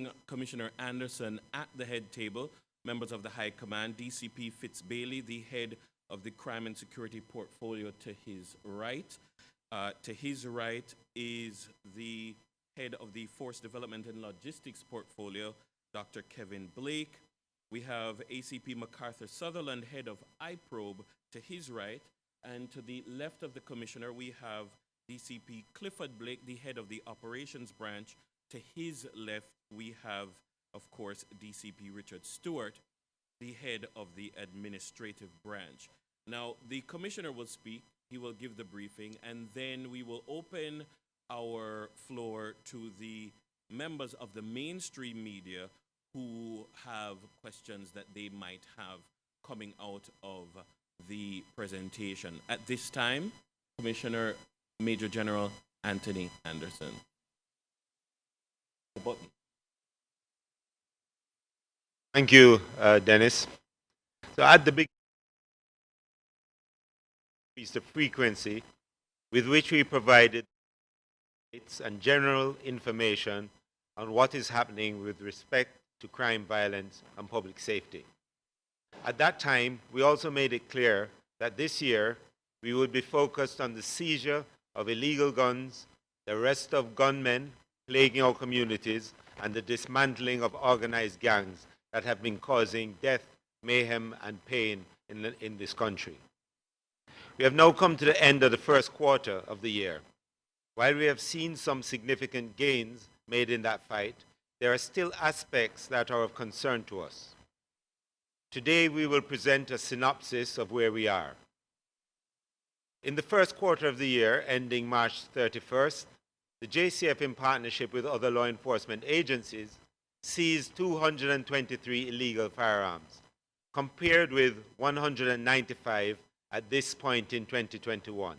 seeing Commissioner Anderson at the head table, members of the High Command, DCP Fitz-Bailey, the head of the Crime and Security Portfolio to his right. To his right is the head of the Force Development and Logistics Portfolio, Dr. Kevin Blake. We have ACP MacArthur Sutherland, head of IPROBE, to his right. And to the left of the commissioner, we have DCP Clifford Blake, the head of the Operations Branch. To his left, we have, of course, DCP Richard Stewart, the head of the Administrative Branch. Now, the commissioner will speak, he will give the briefing, and then we will open our floor to the members of the mainstream media who have questions that they might have coming out of the presentation. At this time, Commissioner Major General Anthony Anderson. The button. Thank you, Dennis. So at the beginning, the frequency with which we provided and general information on what is happening with respect to crime, violence, and public safety. At that time, we also made it clear that this year we would be focused on the seizure of illegal guns, the arrest of gunmen plaguing our communities, and the dismantling of organized gangs that have been causing death, mayhem, and pain in this country. We have now come to the end of the first quarter of the year. While we have seen some significant gains made in that fight, there are still aspects that are of concern to us. Today, we will present a synopsis of where we are. In the first quarter of the year, ending March 31st, the JCF, in partnership with other law enforcement agencies, seized 223 illegal firearms, compared with 195 at this point in 2021.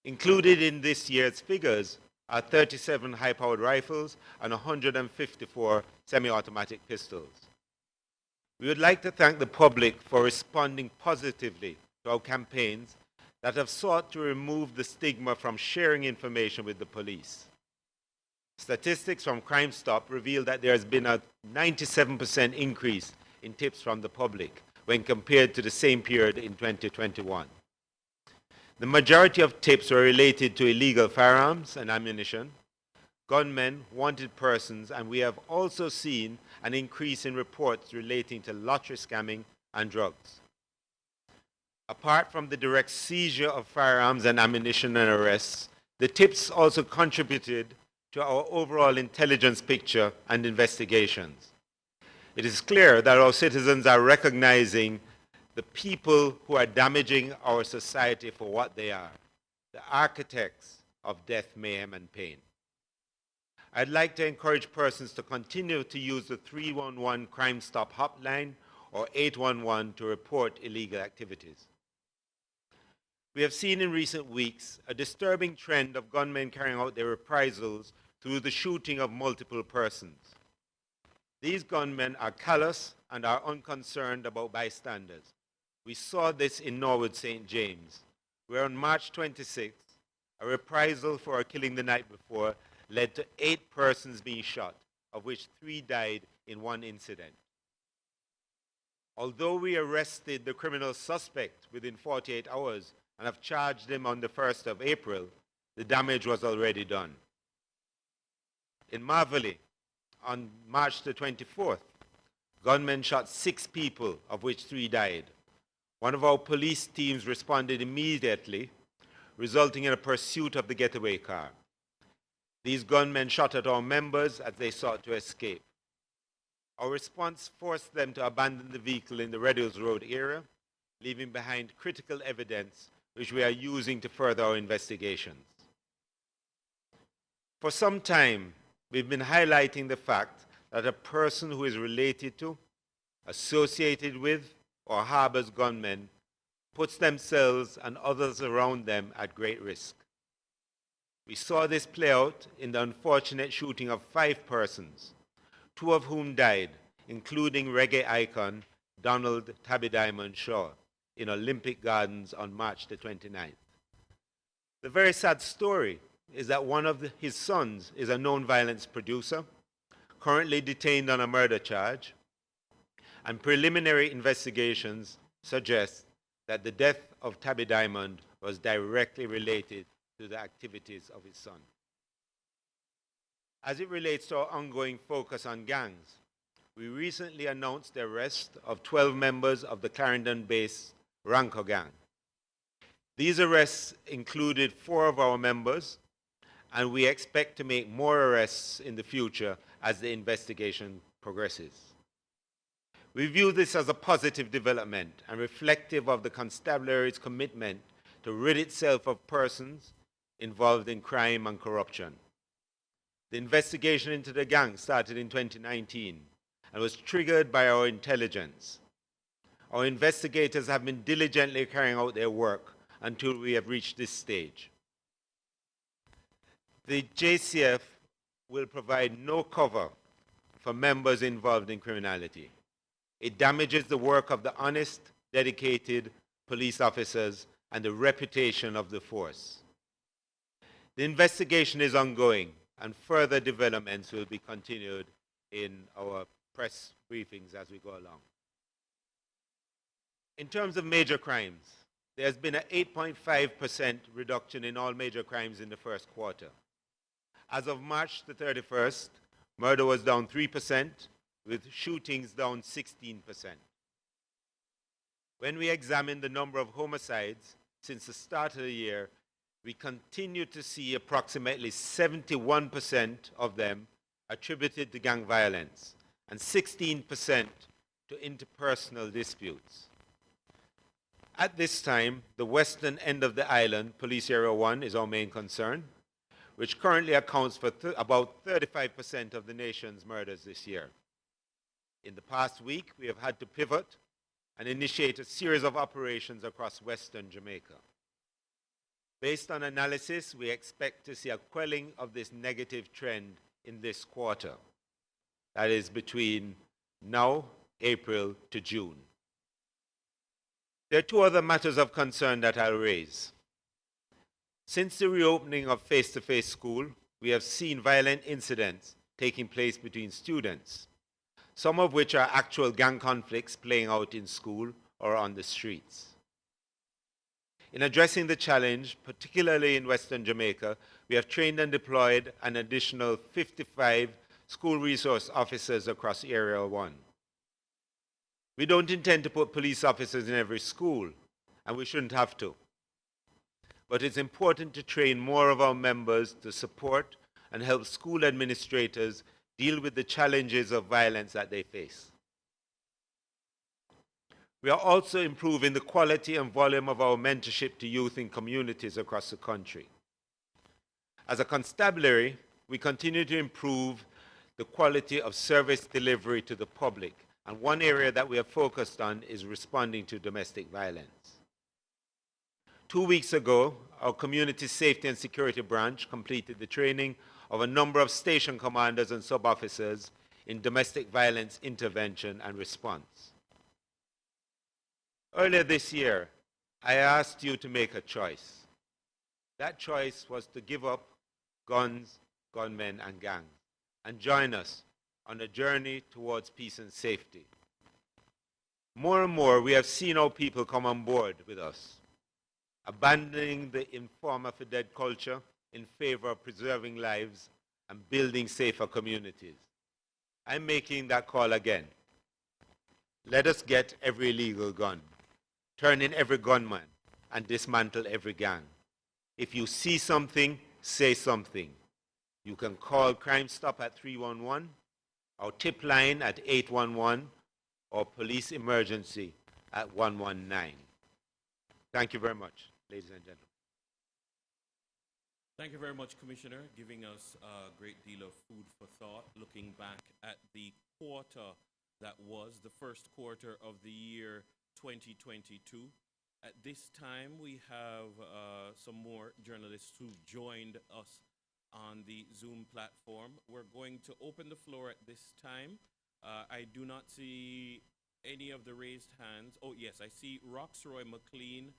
Included in this year's figures are 37 high-powered rifles and 154 semi-automatic pistols. We would like to thank the public for responding positively to our campaigns that have sought to remove the stigma from sharing information with the police. Statistics from Crime Stop reveal that there has been a 97% increase in tips from the public when compared to the same period in 2021. The majority of tips were related to illegal firearms and ammunition, gunmen, wanted persons, and we have also seen an increase in reports relating to lottery scamming and drugs. Apart from the direct seizure of firearms and ammunition and arrests, the tips also contributed to our overall intelligence picture and investigations. It is clear that our citizens are recognizing the people who are damaging our society for what they are, the architects of death, mayhem, and pain. I'd like to encourage persons to continue to use the 311 Crime Stop hotline or 811 to report illegal activities. We have seen in recent weeks a disturbing trend of gunmen carrying out their reprisals through the shooting of multiple persons. These gunmen are callous and are unconcerned about bystanders. We saw this in Norwood St. James, where on March 26th, a reprisal for a killing the night before led to 8 persons being shot, of which 3 died in one incident. Although we arrested the criminal suspect within 48 hours and have charged him on the 1st of April, the damage was already done. In Marvely, on March the 24th, gunmen shot 6 people, of which 3 died. One of our police teams responded immediately, resulting in a pursuit of the getaway car. These gunmen shot at our members as they sought to escape. Our response forced them to abandon the vehicle in the Red Hills Road area, leaving behind critical evidence which we are using to further our investigations. For some time, we've been highlighting the fact that a person who is related to, associated with, or harbors gunmen puts themselves and others around them at great risk. We saw this play out in the unfortunate shooting of 5 persons, 2 of whom died, including reggae icon Donald Tabby Diamond Shaw in Olympic Gardens on March the 29th. The very sad story is that one of his sons is a known violence producer, currently detained on a murder charge, and preliminary investigations suggest that the death of Tabby Diamond was directly related to the activities of his son. As it relates to our ongoing focus on gangs, we recently announced the arrest of 12 members of the Clarendon-based Ranco gang. These arrests included 4 of our members, and we expect to make more arrests in the future as the investigation progresses. We view this as a positive development and reflective of the Constabulary's commitment to rid itself of persons involved in crime and corruption. The investigation into the gang started in 2019 and was triggered by our intelligence. Our investigators have been diligently carrying out their work until we have reached this stage. The JCF will provide no cover for members involved in criminality. It damages the work of the honest, dedicated police officers and the reputation of the force. The investigation is ongoing, and further developments will be continued in our press briefings as we go along. In terms of major crimes, there has been an 8.5% reduction in all major crimes in the first quarter. As of March the 31st, murder was down 3%, with shootings down 16%. When we examine the number of homicides since the start of the year, we continue to see approximately 71% of them attributed to gang violence and 16% to interpersonal disputes. At this time, the western end of the island, Police Area 1, is our main concern, which currently accounts for about 35% of the nation's murders this year. In the past week, we have had to pivot and initiate a series of operations across western Jamaica. Based on analysis, we expect to see a quelling of this negative trend in this quarter. That is between now, April to June. There are 2 other matters of concern that I'll raise. Since the reopening of face-to-face school, we have seen violent incidents taking place between students, some of which are actual gang conflicts playing out in school or on the streets. In addressing the challenge, particularly in Western Jamaica, we have trained and deployed an additional 55 school resource officers across Area 1. We don't intend to put police officers in every school, and we shouldn't have to. But it's important to train more of our members to support and help school administrators deal with the challenges of violence that they face. We are also improving the quality and volume of our mentorship to youth in communities across the country. As a constabulary, we continue to improve the quality of service delivery to the public, and one area that we have focused on is responding to domestic violence. 2 weeks ago, our Community Safety and Security Branch completed the training of a number of station commanders and sub-officers in domestic violence intervention and response. Earlier this year, I asked you to make a choice. That choice was to give up guns, gunmen, and gangs, and join us on a journey towards peace and safety. More and more, we have seen our people come on board with us, abandoning the informer for dead culture in favor of preserving lives and building safer communities. I'm making that call again. Let us get every illegal gun, turn in every gunman, and dismantle every gang. If you see something, say something. You can call Crime Stop at 311, our tip line at 811, or police emergency at 119. Thank you very much, ladies and gentlemen. Thank you very much, Commissioner, giving us a great deal of food for thought, looking back at the quarter that was the first quarter of the year 2022. At this time, we have some more journalists who've joined us on the Zoom platform. We're going to open the floor at this time. I do not see any of the raised hands. Oh, yes, I see Roxroy McLean,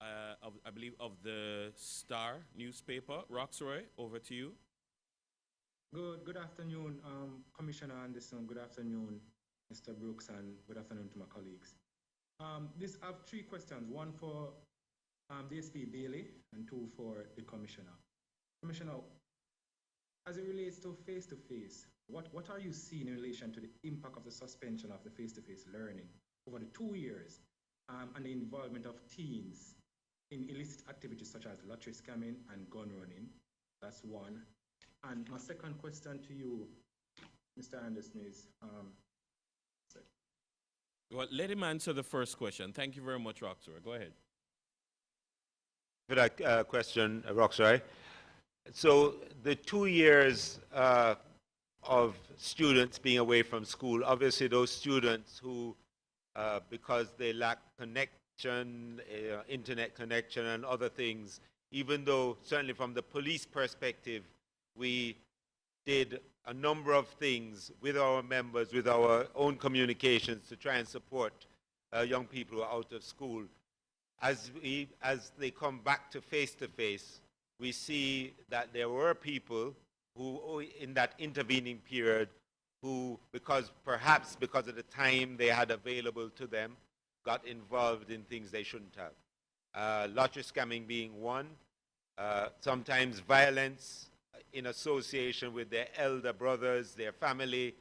I believe, of the Star newspaper. Roxroy, over to you. Good afternoon, Commissioner Anderson. Good afternoon, Mr. Brooks, and good afternoon to my colleagues. I have three questions, one for DSP Bailey and two for the Commissioner. Commissioner, as it relates to face-to-face, what are you seeing in relation to the impact of the suspension of the face-to-face learning over the 2 years and the involvement of teens in illicit activities such as lottery scamming and gun running? That's one. And my second question to you, Mr. Anderson, is Well, let him answer the first question. Thank you very much, Roxroy. Go ahead. For that question, Roxroy. So the 2 years of students being away from school, obviously those students who, because they lack connection, internet connection and other things, even though certainly from the police perspective, we did a number of things with our members, with our own communications to try and support young people who are out of school. As they come back to face, we see that there were people who, in that intervening period, who, perhaps because of the time they had available to them, got involved in things they shouldn't have. Lottery scamming being one, sometimes violence in association with their elder brothers, their family,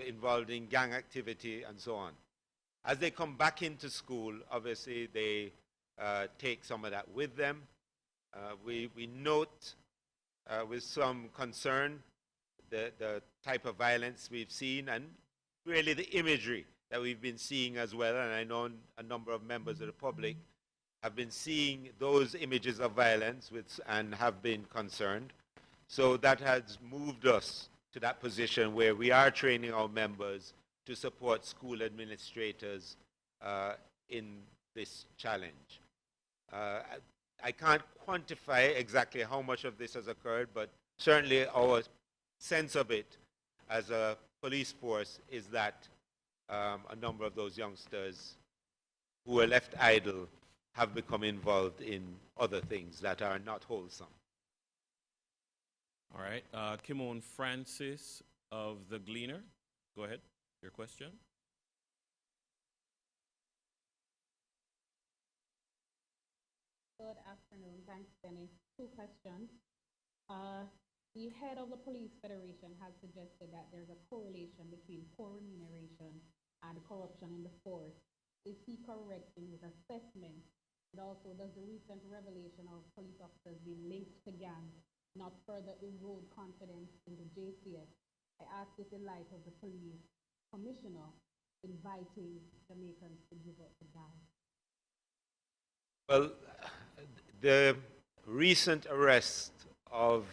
involved in gang activity and so on. As they come back into school, obviously they take some of that with them. We note with some concern the type of violence we've seen and really the imagery that we've been seeing as well, and I know a number of members of the public have been seeing those images of violence and have been concerned. So that has moved us to that position where we are training our members to support school administrators in this challenge. I can't quantify exactly how much of this has occurred, but certainly our sense of it as a police force is that a number of those youngsters who were left idle have become involved in other things that are not wholesome. All right. Kimon Francis of The Gleaner. Go ahead. Your question. Good afternoon. Thanks, Dennis. Two questions. The head of the Police Federation has suggested that there's a correlation between poor remuneration and corruption in the force. Is he correct in his assessment? And also, does the recent revelation of police officers being linked to gangs not further erode confidence in the JCF? I ask this in light of the police commissioner inviting Jamaicans to give up the gang. Well, the recent arrest of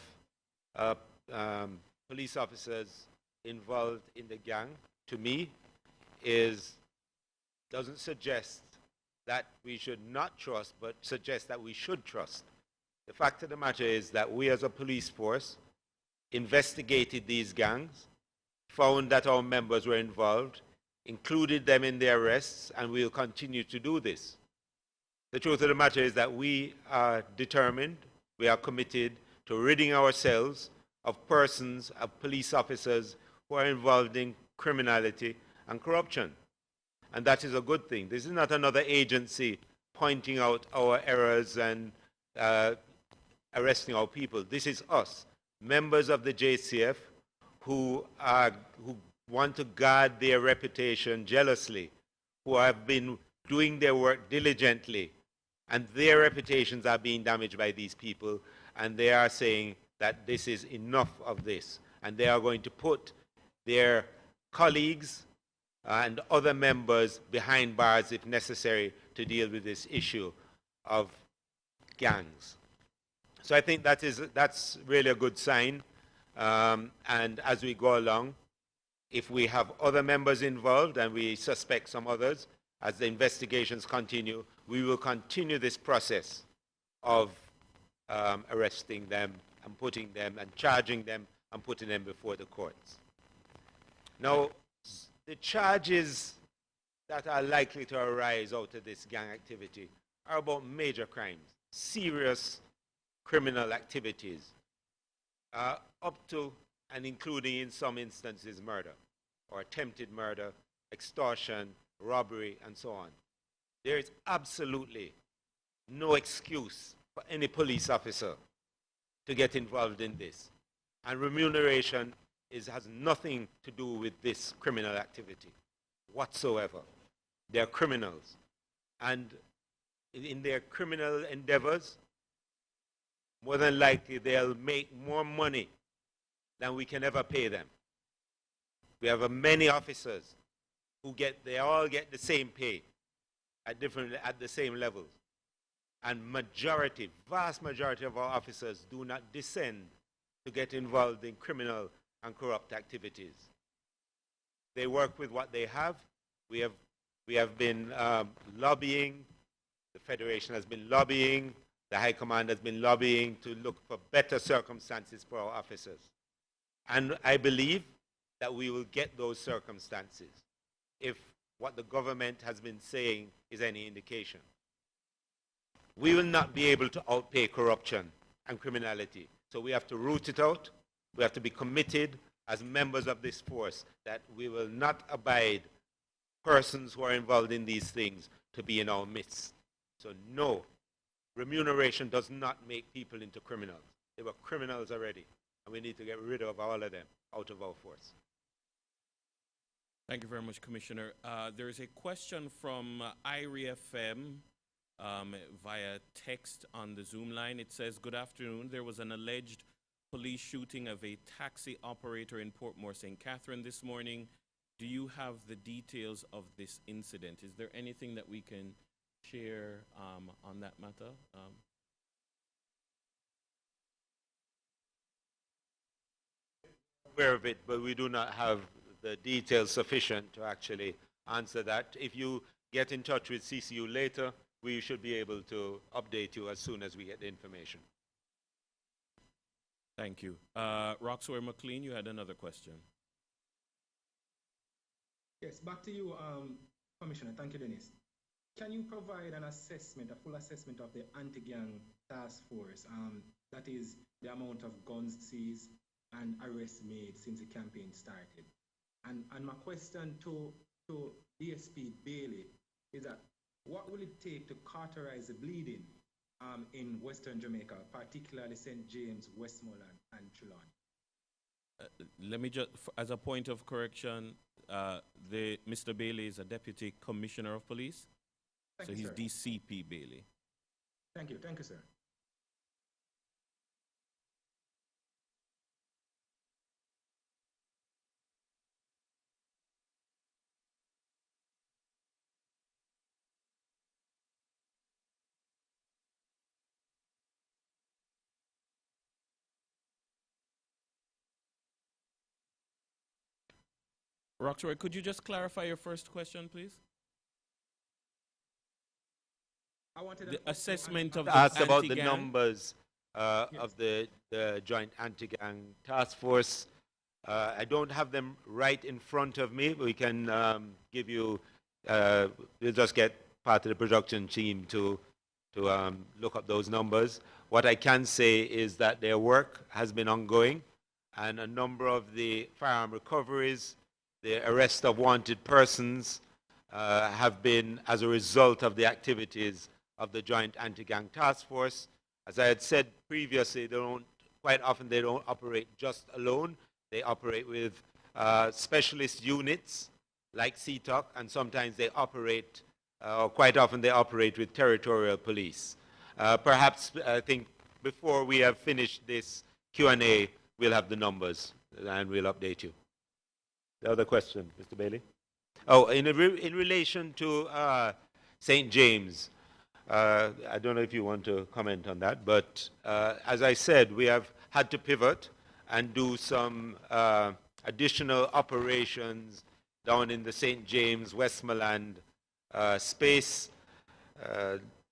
police officers involved in the gang, to me, doesn't suggest that we should not trust, but suggests that we should trust. The fact of the matter is that we as a police force investigated these gangs, found that our members were involved, included them in the arrests, and we'll continue to do this. The truth of the matter is that we are determined, we are committed to ridding ourselves of persons, of police officers who are involved in criminality and corruption. And that is a good thing. This is not another agency pointing out our errors and arresting our people. This is us, members of the JCF, who want to guard their reputation jealously, who have been doing their work diligently, and their reputations are being damaged by these people, and they are saying that this is enough of this, and they are going to put their colleagues and other members behind bars if necessary to deal with this issue of gangs. So I think that's really a good sign. And as we go along, if we have other members involved, and we suspect some others, as the investigations continue, we will continue this process of arresting them and putting them and charging them and putting them before the courts. Now, the charges that are likely to arise out of this gang activity are about major crimes, serious criminal activities. Up to and including in some instances murder, or attempted murder, extortion, robbery, and so on. There is absolutely no excuse for any police officer to get involved in this. And remuneration has nothing to do with this criminal activity whatsoever. They are criminals. And in their criminal endeavors, more than likely they'll make more money than we can ever pay them. We have many officers who they all get the same pay at the same levels. And vast majority of our officers do not descend to get involved in criminal and corrupt activities. They work with what they have. We have been lobbying. The Federation has been lobbying. The High Command has been lobbying to look for better circumstances for our officers. And I believe that we will get those circumstances if what the government has been saying is any indication. We will not be able to outpay corruption and criminality. So we have to root it out. We have to be committed as members of this force that we will not abide persons who are involved in these things to be in our midst. So no, remuneration does not make people into criminals. They were criminals already, and we need to get rid of all of them out of our force. Thank you very much, Commissioner. There is a question from IRI FM via text on the Zoom line. It says, good afternoon. There was an alleged police shooting of a taxi operator in Portmore St. Catherine this morning. Do you have the details of this incident? Is there anything that we can share on that matter? Aware of it, but we do not have the details sufficient to actually answer that. If you get in touch with CCU later, we should be able to update you as soon as we get the information. Thank you. Roxwell McLean, you had another question. Yes, back to you, Commissioner. Thank you, Dennis. Can you provide an assessment, a full assessment of the anti-gang task force? That is the amount of guns seized and arrests made since the campaign started. And my question to DSP Bailey is that what will it take to cauterize the bleeding in Western Jamaica, particularly St. James, Westmoreland, and Trelawny? Let me just, as a point of correction, Mr. Bailey is a Deputy Commissioner of Police. Thank so you, he's sir. DCP Bailey. Thank you, sir. Roxroy, could you just clarify your first question, please? I wanted The assessment of the asked about the anti-gang. numbers of the Joint Anti-Gang Task Force. I don't have them right in front of me, but we can give you, we'll just get part of the production team to look up those numbers. What I can say is that their work has been ongoing, and a number of the firearm recoveries, the arrest of wanted persons have been as a result of the activities of the Joint Anti-Gang Task Force. As I had said previously, quite often they don't operate just alone. They operate with specialist units like CTOC, and sometimes they operate, or quite often they operate with territorial police. Perhaps, I think, before we have finished this Q&A, we'll have the numbers, and we'll update you. The other question, Mr. Bailey? Oh, in relation to St. James, I don't know if you want to comment on that, but as I said, we have had to pivot and do some additional operations down in the St. James, Westmoreland space,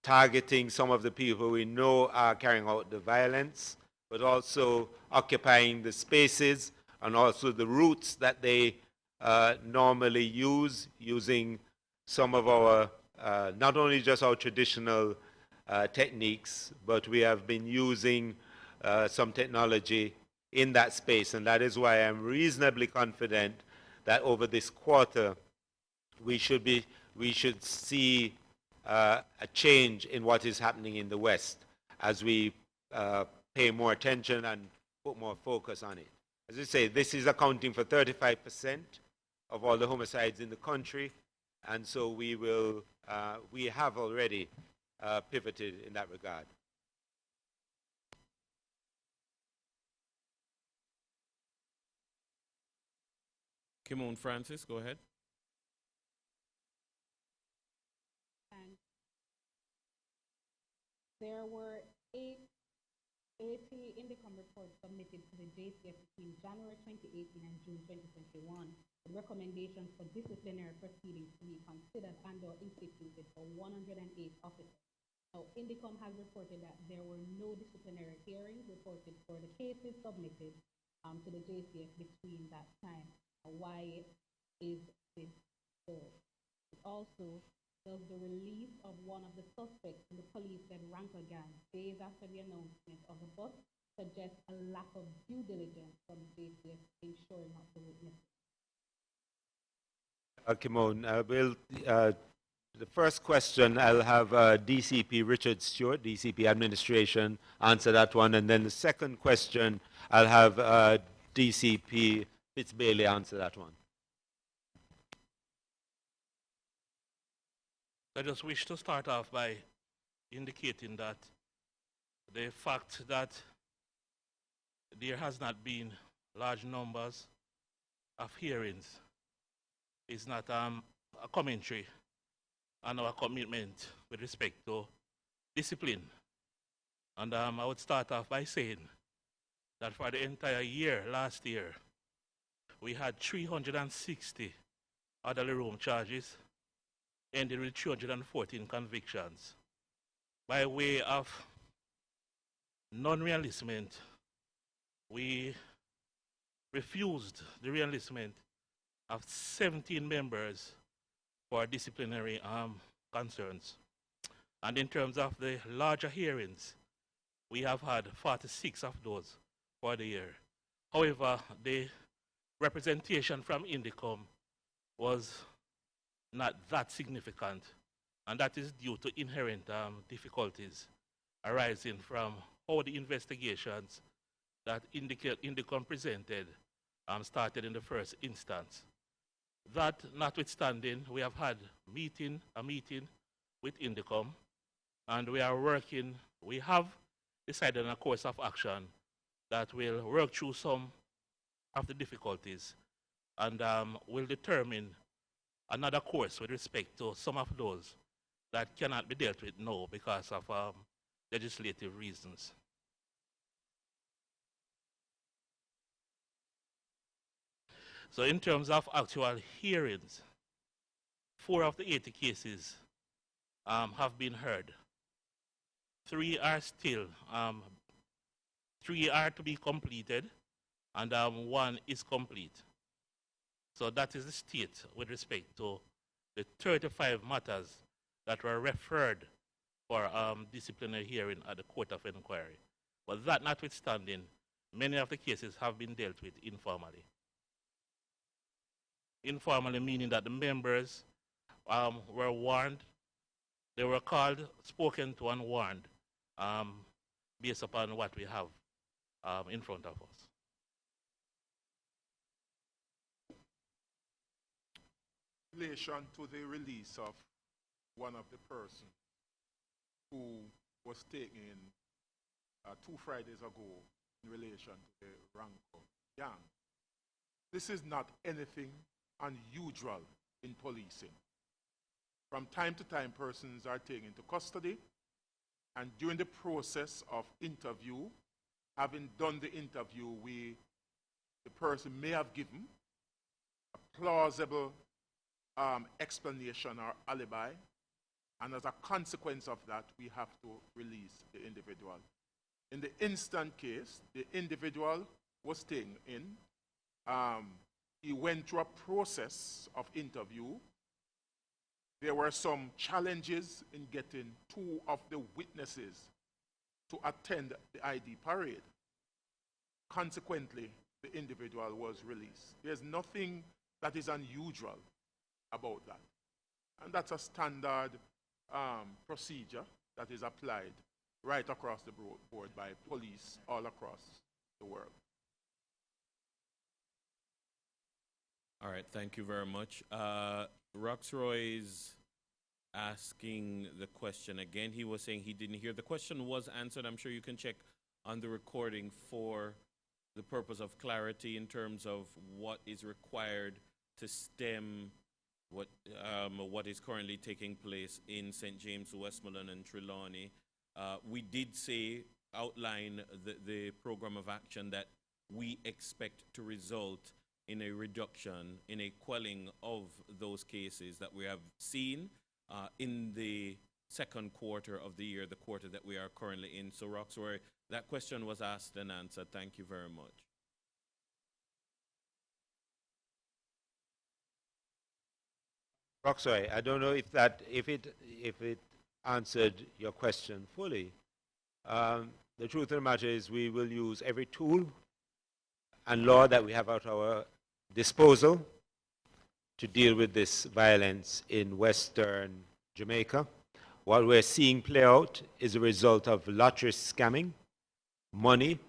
targeting some of the people we know are carrying out the violence, but also occupying the spaces and also the routes that they normally use, using some of our, not only just our traditional techniques, but we have been using some technology in that space, and that is why I'm reasonably confident that over this quarter we should see a change in what is happening in the West as we pay more attention and put more focus on it. As I say, this is accounting for 35% of all the homicides in the country, and so we have already pivoted in that regard. Kimon Francis, go ahead. And there were 80 Indicom reports submitted to the JCF between January 2018 and June 2021, with recommendations for disciplinary proceedings to be considered and/or instituted for 108 officers. Now, Indicom has reported that there were no disciplinary hearings reported for the cases submitted to the JCF between that time. Why is this so? Also, does the release of one of the suspects in the police-led Ranker gang days after the announcement of the bust suggest a lack of due diligence from JCF in shoring up the witnesses? Kimon, the first question, I'll have DCP Richard Stewart, DCP Administration, answer that one, and then the second question, I'll have DCP Fitzbailey answer that one. I just wish to start off by indicating that the fact that there has not been large numbers of hearings is not a commentary on our commitment with respect to discipline. And I would start off by saying that for the entire year, last year, we had 360 orderly room charges, ended with 314 convictions. By way of non-reenlistment, we refused the reenlistment of 17 members for disciplinary concerns. And in terms of the larger hearings, we have had 46 of those for the year. However, the representation from Indicom was not that significant, and that is due to inherent difficulties arising from how the investigations that Indicom presented started in the first instance. That notwithstanding, we have had a meeting with Indicom, and we have decided on a course of action that will work through some of the difficulties and will determine another course with respect to some of those that cannot be dealt with now because of legislative reasons. So in terms of actual hearings, 4 of the 80 cases have been heard. 3 are still, 3 are to be completed, and 1 is complete. So that is the state with respect to the 35 matters that were referred for disciplinary hearing at the Court of Inquiry. But that notwithstanding, many of the cases have been dealt with informally. Informally meaning that the members were warned, they were called, spoken to, and warned based upon what we have in front of us. In relation to the release of one of the persons who was taken 2 Fridays ago in relation to the Ranko gang, this is not anything unusual in policing. From time to time, persons are taken into custody, and during the process of interview, having done the interview, the person may have given a plausible explanation or alibi, and as a consequence of that, we have to release the individual. In the instant case, the individual was taken in. He went through a process of interview. There were some challenges in getting 2 of the witnesses to attend the ID parade. consequently, the individual was released. There's nothing that is unusual about that. And that's a standard procedure that is applied right across the board by police all across the world. All right, thank you very much. Roxroy is asking the question again. He was saying he didn't hear. The question was answered. I'm sure you can check on the recording for the purpose of clarity in terms of what is required to stem what is currently taking place in St. James, Westmoreland, and Trelawney. We did say, outline the program of action that we expect to result in a reduction, in a quelling of those cases that we have seen in the second quarter of the year, the quarter that we are currently in. So, Roxroy, that question was asked and answered. Thank you very much. Roxroy, I don't know if it answered your question fully. The truth of the matter is we will use every tool and law that we have at our disposal to deal with this violence in Western Jamaica. What we're seeing play out is a result of lottery scamming, money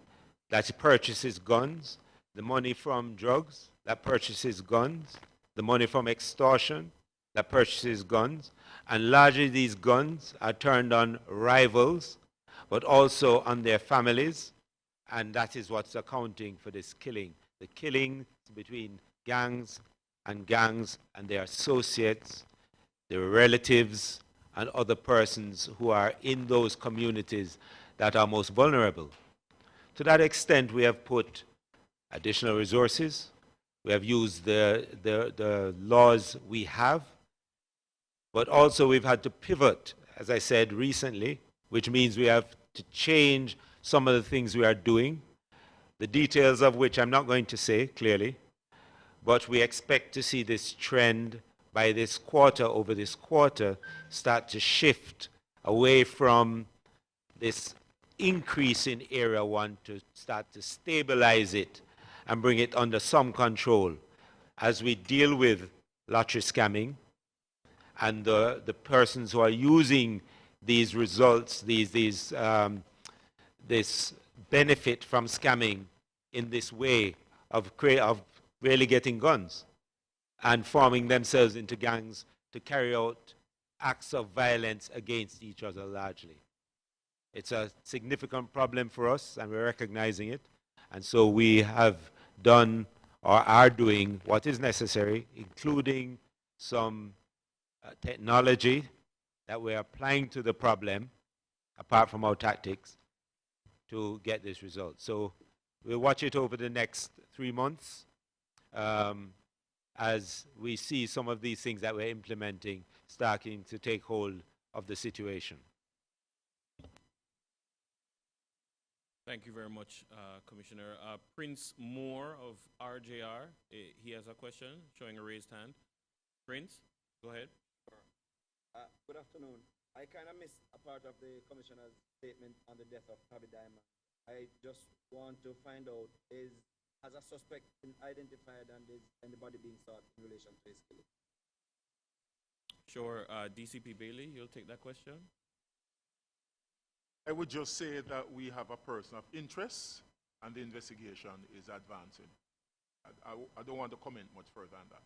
that purchases guns, the money from drugs that purchases guns, the money from extortion that purchases guns, and largely these guns are turned on rivals, but also on their families, and that is what's accounting for this killing. The killing between gangs and their associates, their relatives, and other persons who are in those communities that are most vulnerable. To that extent, we have put additional resources. We have used the laws we have, but also we've had to pivot, as I said recently, which means we have to change some of the things we are doing, the details of which I'm not going to say clearly, but we expect to see this trend by this quarter, over this quarter, start to shift away from this increase in Area 1 to start to stabilize it and bring it under some control as we deal with lottery scamming and the persons who are using these results, this benefit from scamming in this way of really getting guns and forming themselves into gangs to carry out acts of violence against each other largely. It's a significant problem for us, and we're recognizing it. And so we have done or are doing what is necessary, including some technology that we're applying to the problem, apart from our tactics, to get this result. So we'll watch it over the next 3 months as we see some of these things that we're implementing starting to take hold of the situation. Thank you very much, Commissioner. Prince Moore of RJR, he has a question, showing a raised hand. Prince, go ahead. Good afternoon. I kind of missed a part of the Commissioner's statement on the death of Tabby Diamond. I just want to find out, has a suspect been identified and is anybody being sought in relation to his killing? Sure. DCP Bailey, you'll take that question. I would just say that we have a person of interest and the investigation is advancing. I don't want to comment much further on that.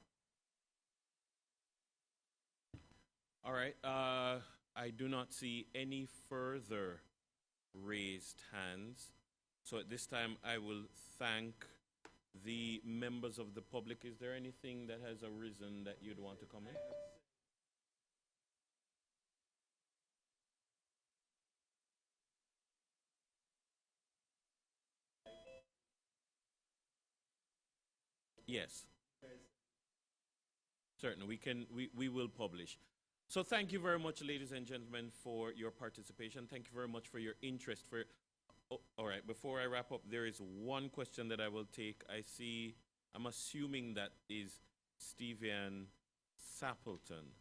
All right. I do not see any further raised hands. So at this time, I will thank the members of the public. Is there anything that has arisen that you'd want to comment? Yes. Certainly, we will publish. So thank you very much, ladies and gentlemen, for your participation. Thank you very much for your interest. All right, before I wrap up, there is one question that I will take. I'm assuming that is Stevian Sappleton.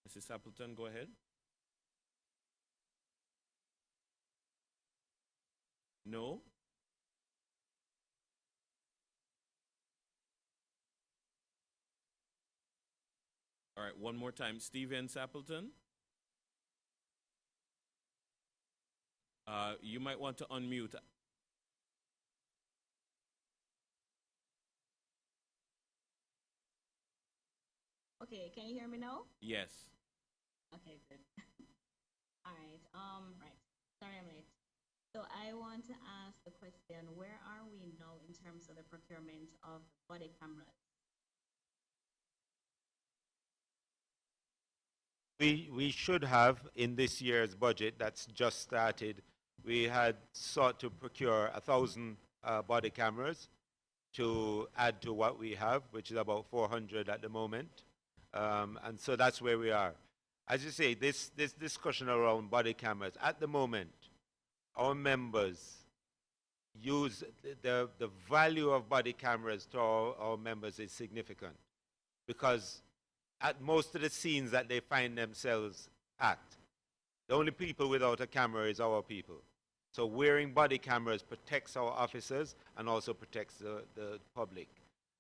Mrs. Sappleton, go ahead. No? All right, one more time. Steven Sappleton. You might want to unmute. Okay, can you hear me now? Yes. Okay, good. All right, right. Sorry I'm late. So I want to ask the question, where are we now in terms of the procurement of body cameras? We should have, in this year's budget that's just started, we had sought to procure 1,000 body cameras to add to what we have, which is about 400 at the moment. And so that's where we are. As you say, this discussion around body cameras, at the moment, our members use the value of body cameras to our members is significant, because at most of the scenes that they find themselves at, the only people without a camera is our people. So wearing body cameras protects our officers and also protects the public.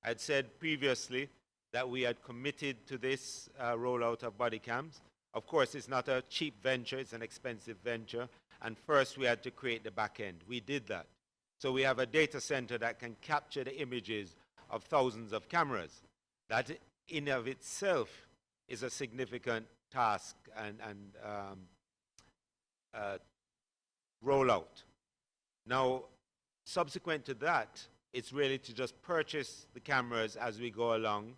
I'd said previously that we had committed to this rollout of body cams. Of course, it's not a cheap venture, it's an expensive venture. And first we had to create the back end. We did that. So we have a data center that can capture the images of thousands of cameras. That in of itself is a significant task and rollout. Now, subsequent to that, it's really to just purchase the cameras as we go along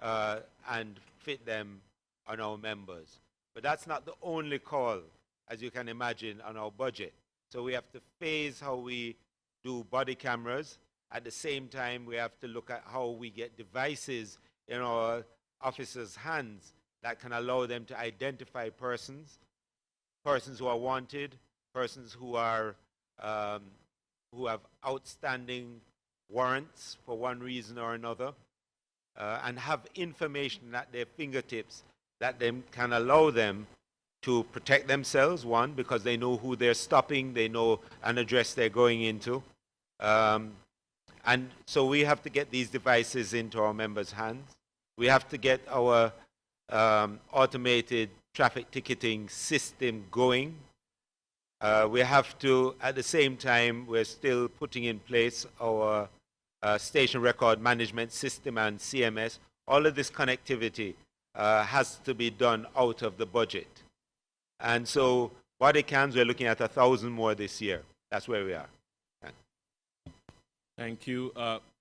and fit them on our members. But that's not the only call, as you can imagine, on our budget. So we have to phase how we do body cameras. At the same time, we have to look at how we get devices in our officers' hands that can allow them to identify persons who are wanted, persons who are who have outstanding warrants for one reason or another, and have information at their fingertips that can allow them to protect themselves, one, because they know who they're stopping, they know an address they're going into. And so we have to get these devices into our members' hands. We have to get our automated traffic ticketing system going. We have to, at the same time, we're still putting in place our station record management system and CMS. All of this connectivity has to be done out of the budget. And so body cams, we're looking at 1,000 more this year. That's where we are. Thank you.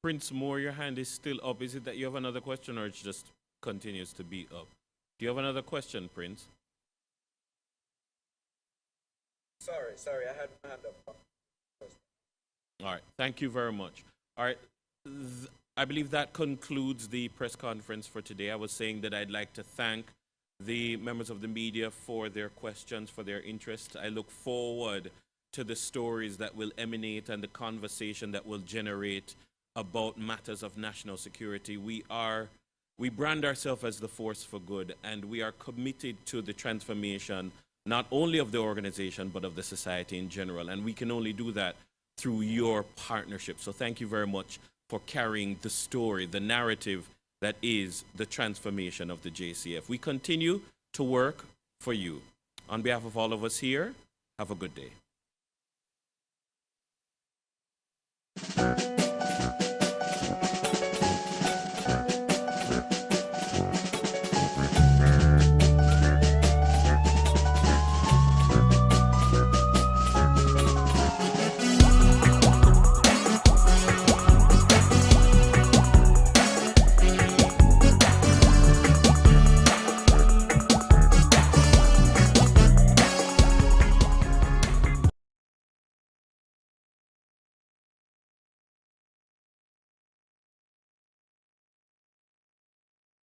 Prince Moore, your hand is still up. Is it that you have another question, or it just continues to be up? Do you have another question, Prince? Sorry, I had my hand up. All right. Thank you very much. All right. I believe that concludes the press conference for today. I was saying that I'd like to thank the members of the media for their questions, for their interest. I look forward to the stories that will emanate and the conversation that will generate about matters of national security. We brand ourselves as the force for good, and we are committed to the transformation not only of the organization but of the society in general, and we can only do that through your partnership. So thank you very much for carrying the story, the narrative that is the transformation of the JCF. We continue to work for you. On behalf of all of us here, have a good day.